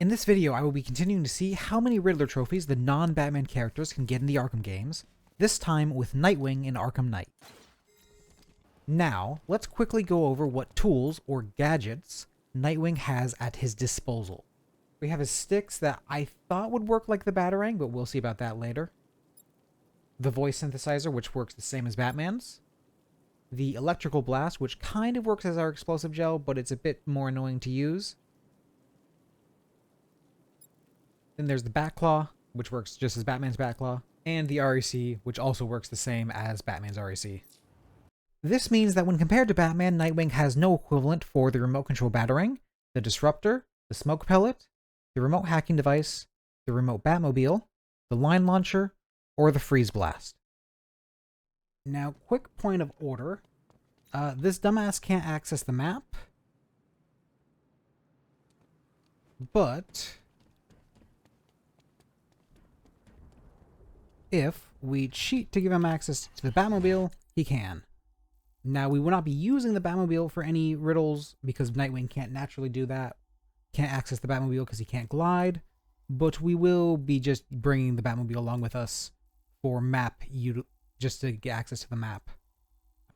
In this video, I will be continuing to see how many Riddler trophies the non-Batman characters can get in the Arkham games, this time with Nightwing in Arkham Knight. Now, let's quickly go over what tools, or gadgets, Nightwing has at his disposal. We have his sticks that I thought would work like the Batarang, but we'll see about that later. The voice synthesizer, which works the same as Batman's. The electrical blast, which kind of works as our explosive gel, but it's a bit more annoying to use. Then there's the Backclaw, which works just as Batman's Backclaw, and the REC, which also works the same as Batman's REC. This means that when compared to Batman, Nightwing has no equivalent for the remote control Batarang, the Disruptor, the Smoke Pellet, the remote hacking device, the remote Batmobile, the line launcher, or the Freeze Blast. Now, quick point of order. This dumbass can't access the map, but if we cheat to give him access to the Batmobile, he can. Now, we will not be using the Batmobile for any riddles because Nightwing can't naturally do that. Can't access the Batmobile because he can't glide, but we will be just bringing the Batmobile along with us for just to get access to the map.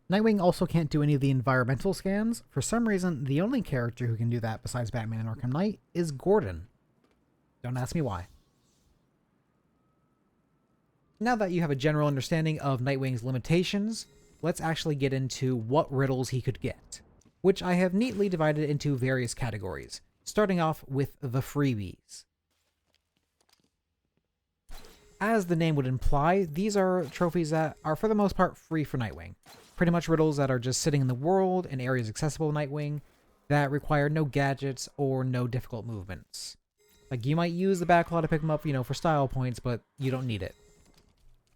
Nightwing also can't do any of the environmental scans. For some reason, the only character who can do that besides Batman and Arkham Knight is Gordon. Don't ask me why. Now that you have a general understanding of Nightwing's limitations, let's actually get into what riddles he could get, which I have neatly divided into various categories, starting off with the freebies. As the name would imply, these are trophies that are for the most part free for Nightwing. Pretty much riddles that are just sitting in the world in areas accessible to Nightwing that require no gadgets or no difficult movements. Like, you might use the Backclaw to pick them up, for style points, but you don't need it.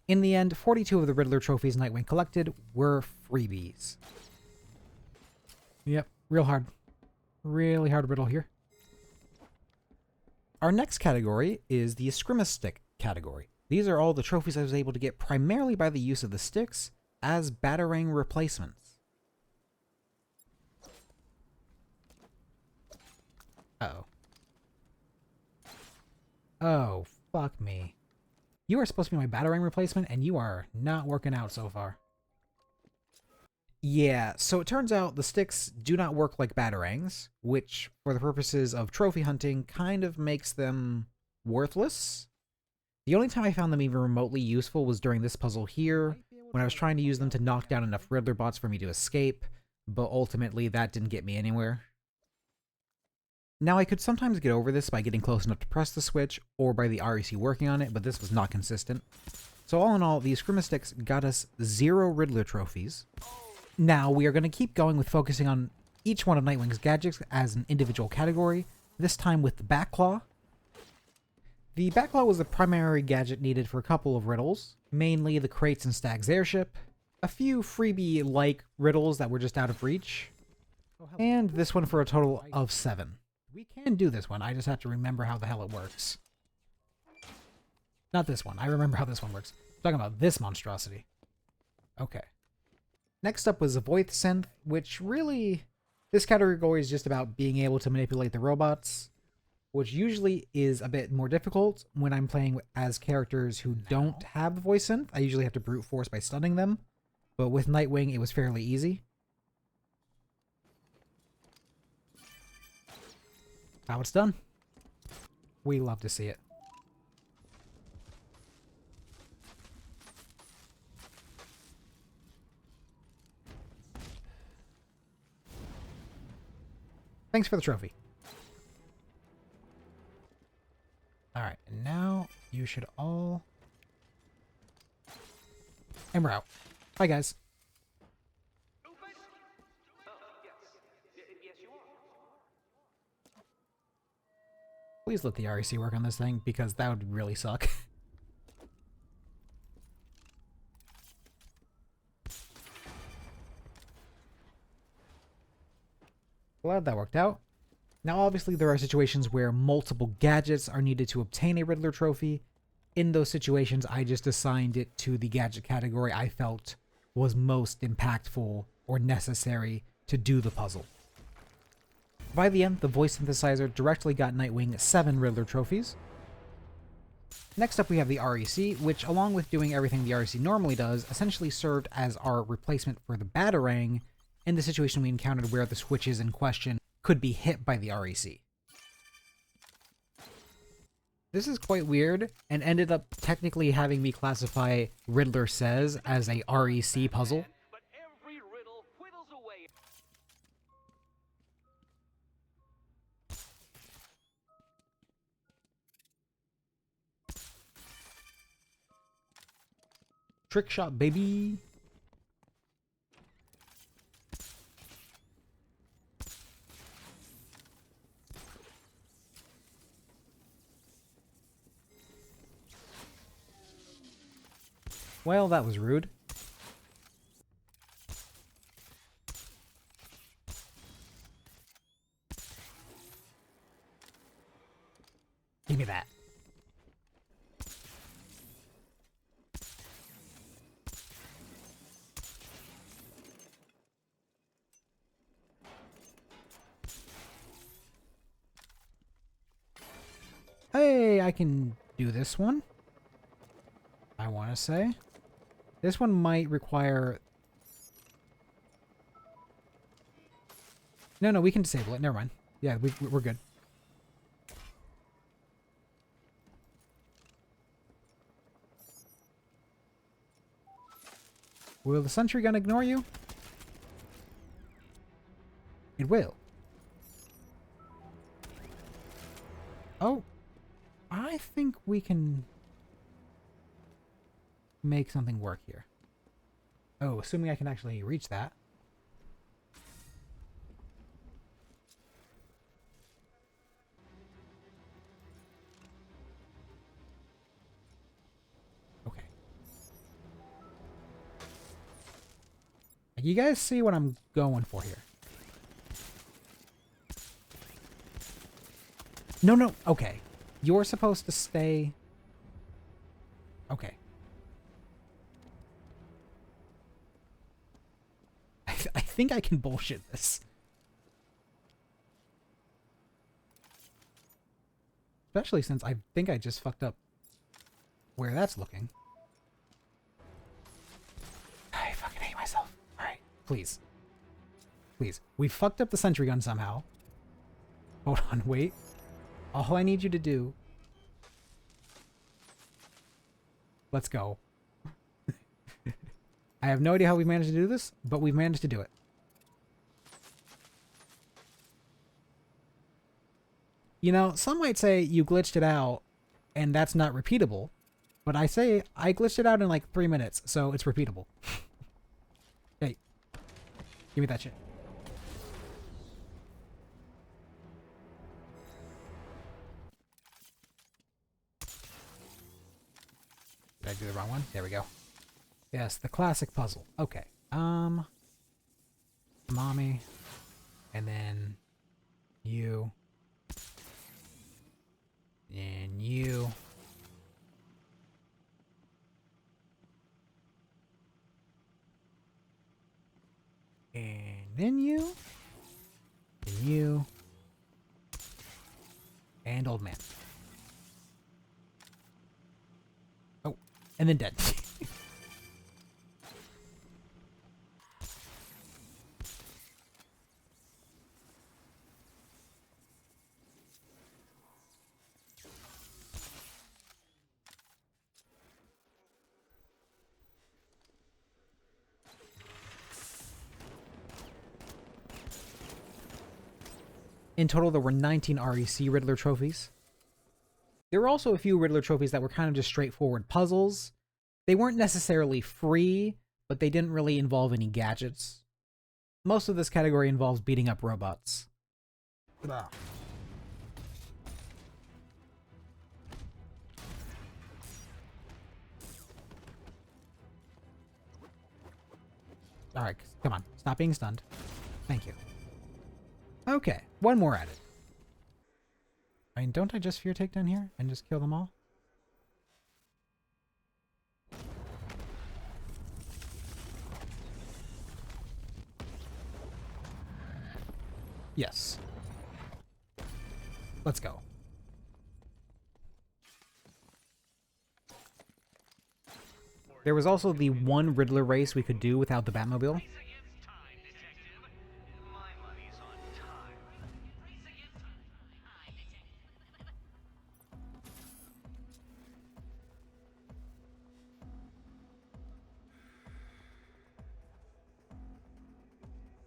In the end, 42 of the Riddler trophies Nightwing collected were freebies. Yep, real hard. Really hard riddle here. Our next category is the Escrima stick category. These are all the trophies I was able to get primarily by the use of the sticks as Batarang replacements. Uh-oh. Oh, fuck me. You are supposed to be my Batarang replacement, and you are not working out so far. Yeah, so it turns out the sticks do not work like Batarangs, which, for the purposes of trophy hunting, kind of makes them worthless. The only time I found them even remotely useful was during this puzzle here, when I was trying to use them to knock down enough Riddler bots for me to escape, but ultimately that didn't get me anywhere. Now, I could sometimes get over this by getting close enough to press the switch, or by the REC working on it, but this was not consistent. So all in all, the Escrima sticks got us 0 Riddler trophies. Now, we are going to keep going with focusing on each one of Nightwing's gadgets as an individual category, this time with the Backclaw. The Backclaw was the primary gadget needed for a couple of riddles, mainly the Crates and Stag's airship, a few freebie-like riddles that were just out of reach, and this one for a total of 7. We can do this one, I just have to remember how the hell it works. Not this one, I remember how this one works. I'm talking about this monstrosity. Okay. Next up was the Voith Synth, which really, this category is just about being able to manipulate the robots, which usually is a bit more difficult when I'm playing as characters who don't have voice synth. I usually have to brute force by stunning them, but with Nightwing it was fairly easy. How it's done. We love to see it. Thanks for the trophy. Alright, and now you should all... And we're out. Bye, guys. Please let the REC work on this thing, because that would really suck. Glad that worked out. Now, obviously, there are situations where multiple gadgets are needed to obtain a Riddler trophy. In those situations, I just assigned it to the gadget category I felt was most impactful or necessary to do the puzzle. By the end, the voice synthesizer directly got Nightwing 7 Riddler trophies. Next up we have the REC, which along with doing everything the REC normally does, essentially served as our replacement for the Batarang in the situation we encountered where the switches in question could be hit by the REC. This is quite weird, and ended up technically having me classify Riddler Says as a REC puzzle. Trick shot, baby! Well, that was rude. Give me that. Hey, I can do this one. I want to say. This one might require... No, we can disable it. Never mind. Yeah, we're good. Will the sentry gun ignore you? It will. Oh. I think we can make something work here. Oh, assuming I can actually reach that. Okay. You guys see what I'm going for here? No. Okay. You're supposed to stay... Okay. I think I can bullshit this. Especially since I think I just fucked up where that's looking. I fucking hate myself. Alright, please. Please. We fucked up the sentry gun somehow. Hold on, wait. All I need you to do... Let's go. I have no idea how we managed to do this, but we've managed to do it. You know, some might say you glitched it out, and that's not repeatable. But I say I glitched it out in like 3 minutes, so it's repeatable. Hey. Give me that shit. Did I do the wrong one? There we go. Yes, the classic puzzle. Okay. Mommy. And then you. And you. And then you. And you. And old man. Oh, and then dead. In total, there were 19 REC Riddler trophies. There were also a few Riddler trophies that were kind of just straightforward puzzles. They weren't necessarily free, but they didn't really involve any gadgets. Most of this category involves beating up robots. Ugh. Alright, come on. Stop being stunned. Thank you. Okay, one more added. I mean, don't I just fear take down here and just kill them all? Yes. Let's go. There was also the one Riddler race we could do without the Batmobile.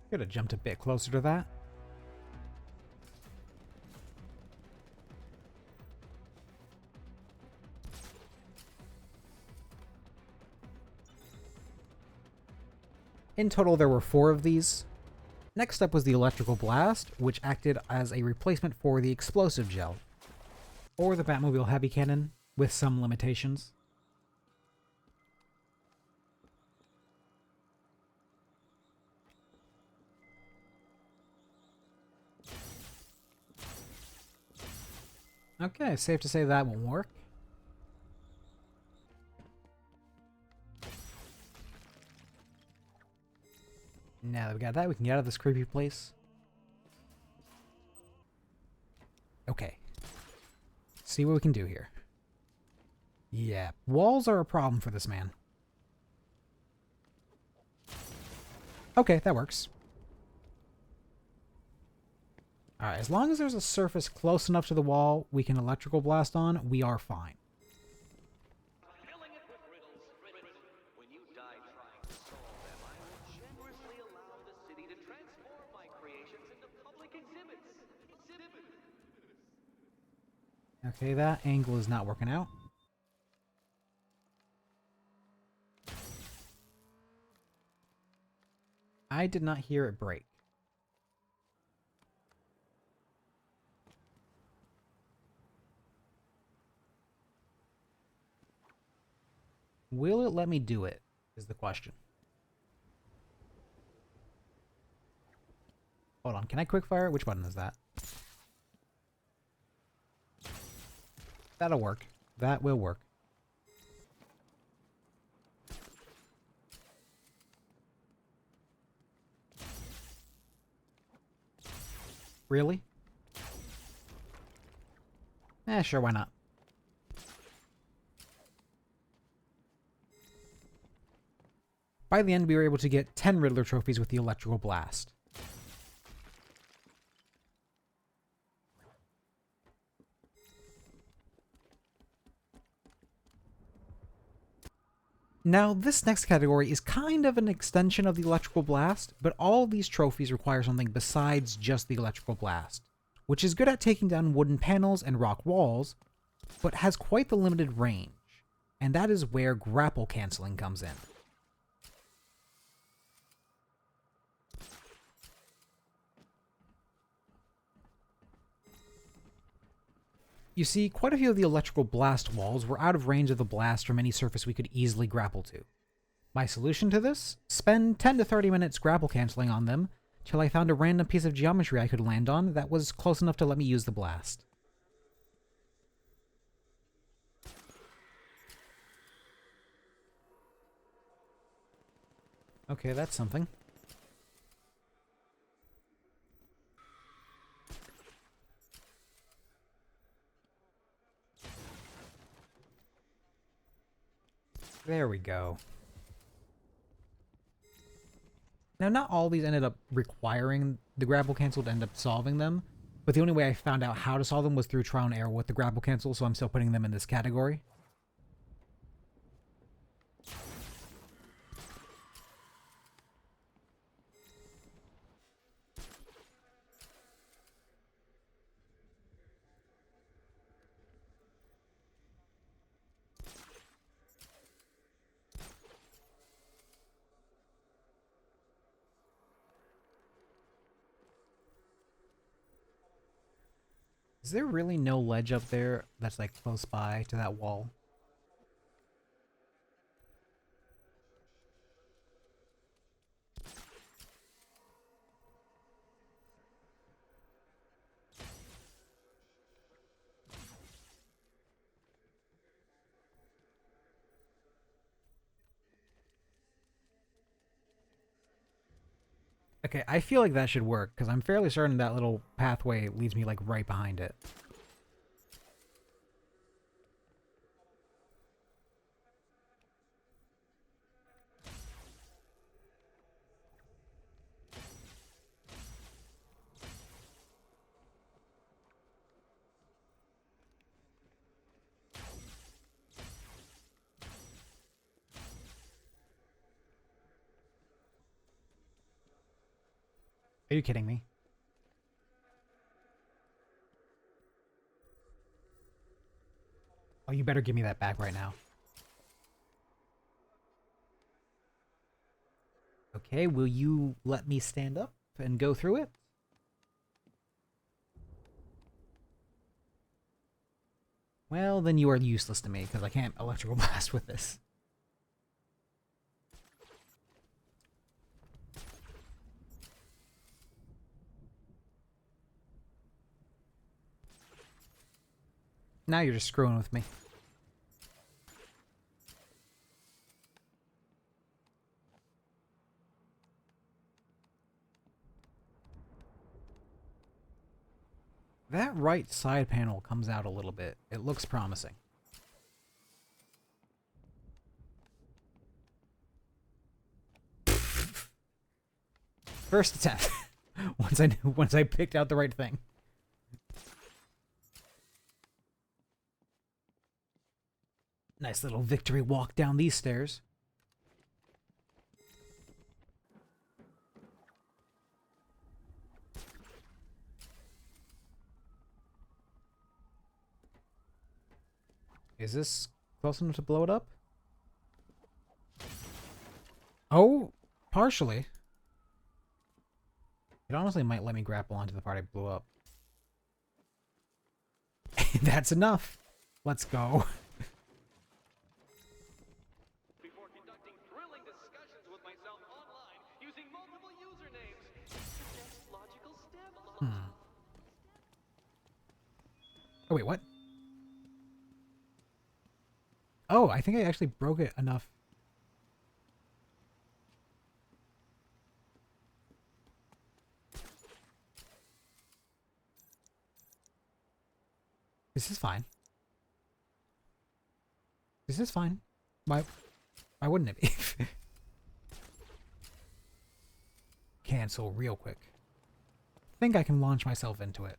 Could have jumped a bit closer to that. In total, there were 4 of these. Next up was the electrical blast, which acted as a replacement for the explosive gel, or the Batmobile heavy cannon, with some limitations. Okay, safe to say that won't work. Now that we got that, we can get out of this creepy place. Okay. See what we can do here. Yeah, walls are a problem for this man. Okay, that works. Alright, as long as there's a surface close enough to the wall we can electrical blast on, we are fine. Okay, that angle is not working out. I did not hear it break. Will it let me do it, is the question. Hold on, can I quickfire? Which button is that? That'll work. That will work. Really? Sure, why not? By the end, we were able to get 10 Riddler trophies with the electrical blast. Now, this next category is kind of an extension of the electrical blast, but all of these trophies require something besides just the electrical blast, which is good at taking down wooden panels and rock walls, but has quite the limited range, and that is where grapple canceling comes in. You see, quite a few of the electrical blast walls were out of range of the blast from any surface we could easily grapple to. My solution to this? Spend 10 to 30 minutes grapple canceling on them, till I found a random piece of geometry I could land on that was close enough to let me use the blast. Okay, that's something. There we go. Now, not all these ended up requiring the grapple cancel to end up solving them, but the only way I found out how to solve them was through trial and error with the grapple cancel, so I'm still putting them in this category. Is there really no ledge up there that's like close by to that wall? Okay, I feel like that should work, because I'm fairly certain that little pathway leads me like right behind it. Are you kidding me? Oh, you better give me that back right now. Okay, will you let me stand up and go through it? Well, then you are useless to me, because I can't electrical blast with this. Now you're just screwing with me. That right side panel comes out a little bit. It looks promising. First attempt. once I picked out the right thing. Nice little victory walk down these stairs. Is this close enough to blow it up? Oh, partially. It honestly might let me grapple onto the part I blew up. That's enough. Let's go. Before conducting thrilling discussions with myself online using multiple usernames. Next logical step. Oh, wait, what? Oh, I think I actually broke it enough. This is fine. This is fine. Why wouldn't it be? Cancel real quick. Think I can launch myself into it.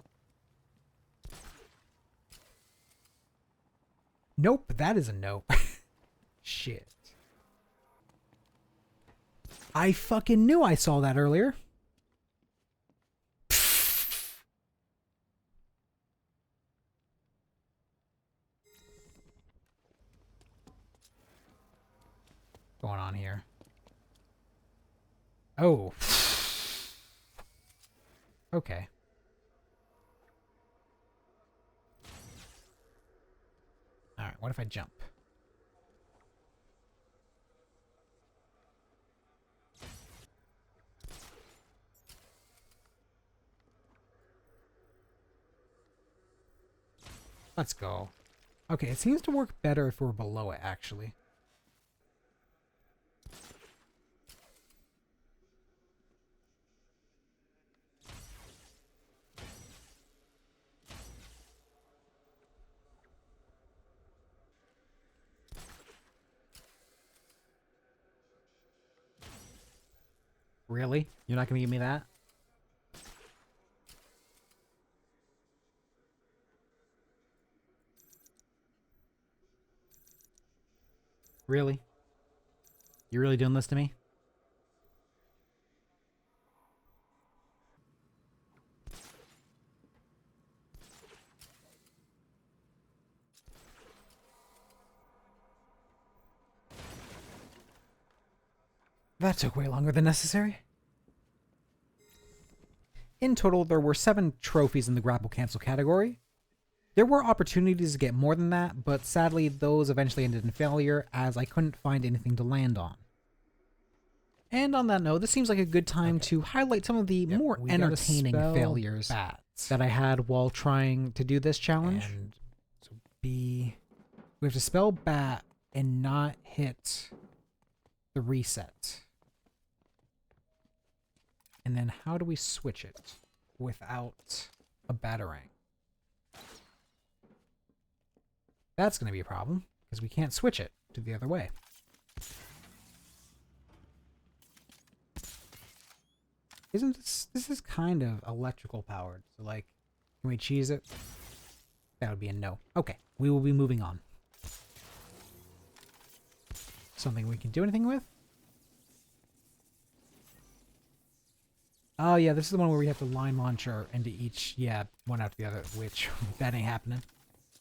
Nope, that is a no. Shit. I fucking knew I saw that earlier. Going on here? Oh. Okay. Alright, what if I jump? Let's go. Okay, it seems to work better if we're below it, actually. Really? You're not gonna give me that? Really? You really doing this to me? That took way longer than necessary. In total, there were 7 trophies in the Grapple Cancel category. There were opportunities to get more than that, but sadly those eventually ended in failure as I couldn't find anything to land on. And on that note, this seems like a good time to highlight some of the more entertaining failures that I had while trying to do this challenge. And so we have to spell bat and not hit the reset. And then how do we switch it without a batarang? That's going to be a problem, because we can't switch it to the other way. Isn't this is kind of electrical powered, so like, can we cheese it? That would be a no. Okay, we will be moving on. Something we can do anything with? Oh yeah, this is the one where we have to line launcher into each, yeah, one after the other, which that ain't happening.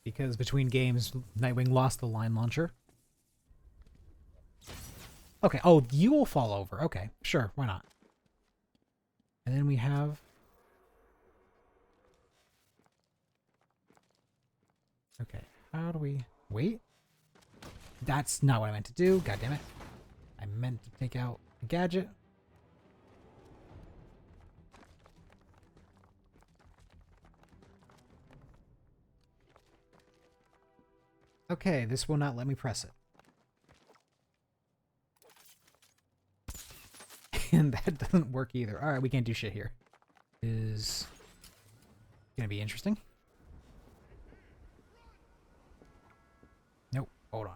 Because between games, Nightwing lost the line launcher. Okay, oh, you will fall over. Okay, sure, why not? And then we have... Okay, how do we... Wait? That's not what I meant to do, god damn it. I meant to take out a gadget. Okay, this will not let me press it. And that doesn't work either. Alright, we can't do shit here. Is gonna be interesting. Nope, hold on.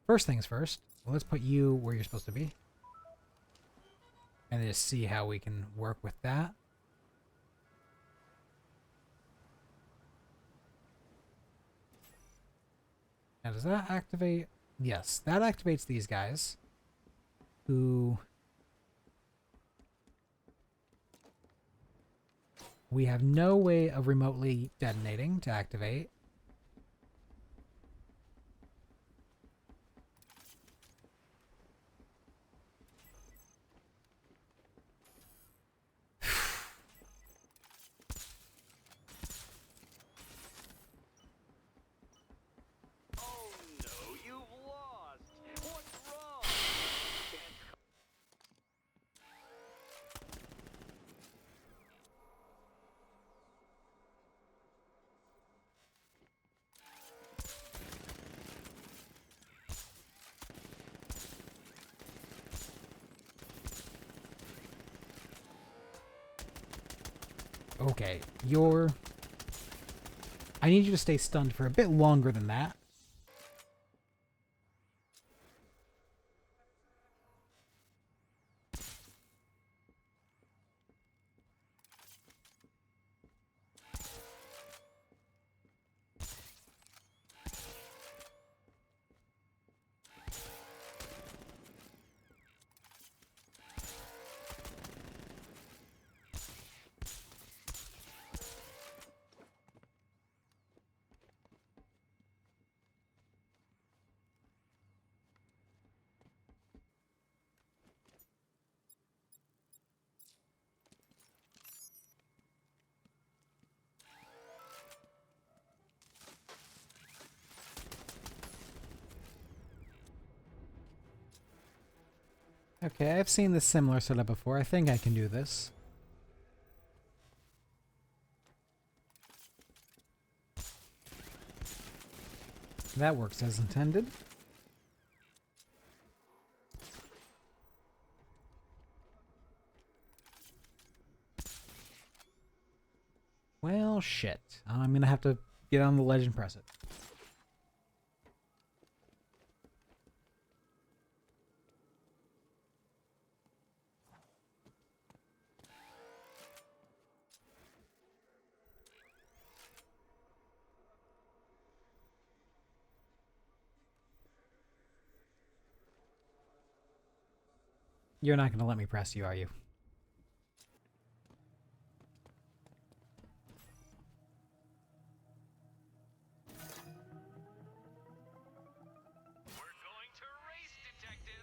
First things first, let's put you where you're supposed to be. And just see how we can work with that. Now, does that activate? Yes, that activates these guys. Who... we have no way of remotely detonating to activate. Oh no, you've lost. What's wrong? Okay, you're... I need you to stay stunned for a bit longer than that. Okay, I've seen this similar setup before. I think I can do this. That works as intended. Well, shit. I'm gonna have to get on the ledge and press it. You're not gonna let me press you, are you? We're going to race, Detective.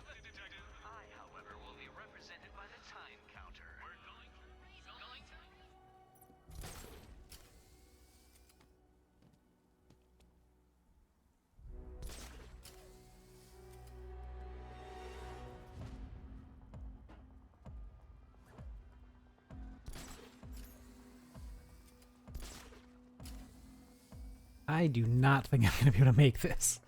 I, however, will be represented by the time counter. We're going to race. Going to... I do not think I'm gonna be able to make this.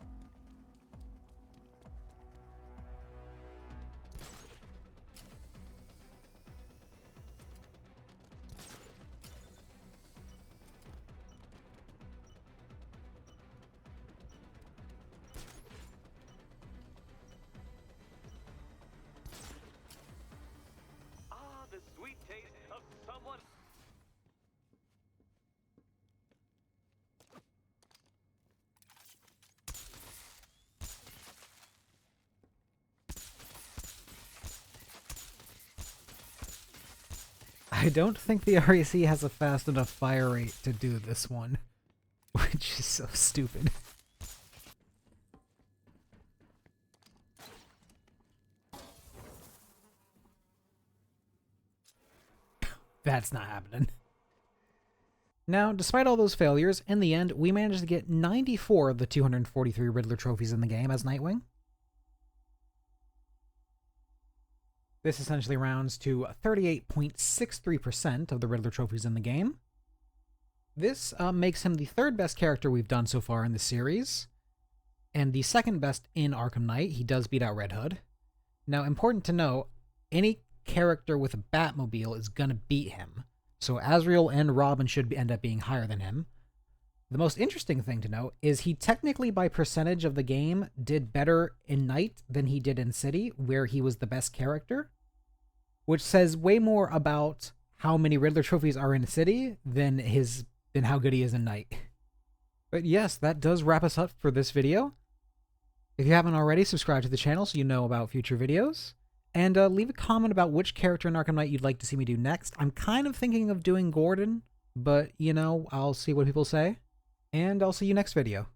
Ah, the sweet taste of someone... I don't think the REC has a fast enough fire rate to do this one, which is so stupid. That's not happening. Now, despite all those failures, in the end, we managed to get 94 of the 243 Riddler trophies in the game as Nightwing. This essentially rounds to 38.63% of the Riddler trophies in the game. This makes him the third best character we've done so far in the series, and the second best in Arkham Knight. He does beat out Red Hood. Now, important to know, any character with a Batmobile is gonna beat him, so Azrael and Robin should end up being higher than him. The most interesting thing to note is he technically, by percentage of the game, did better in Night than he did in City, where he was the best character, which says way more about how many Riddler trophies are in City than how good he is in Night. But yes, that does wrap us up for this video. If you haven't already, subscribe to the channel so you know about future videos. And leave a comment about which character in Arkham Knight you'd like to see me do next. I'm kind of thinking of doing Gordon, but, you know, I'll see what people say. And I'll see you next video.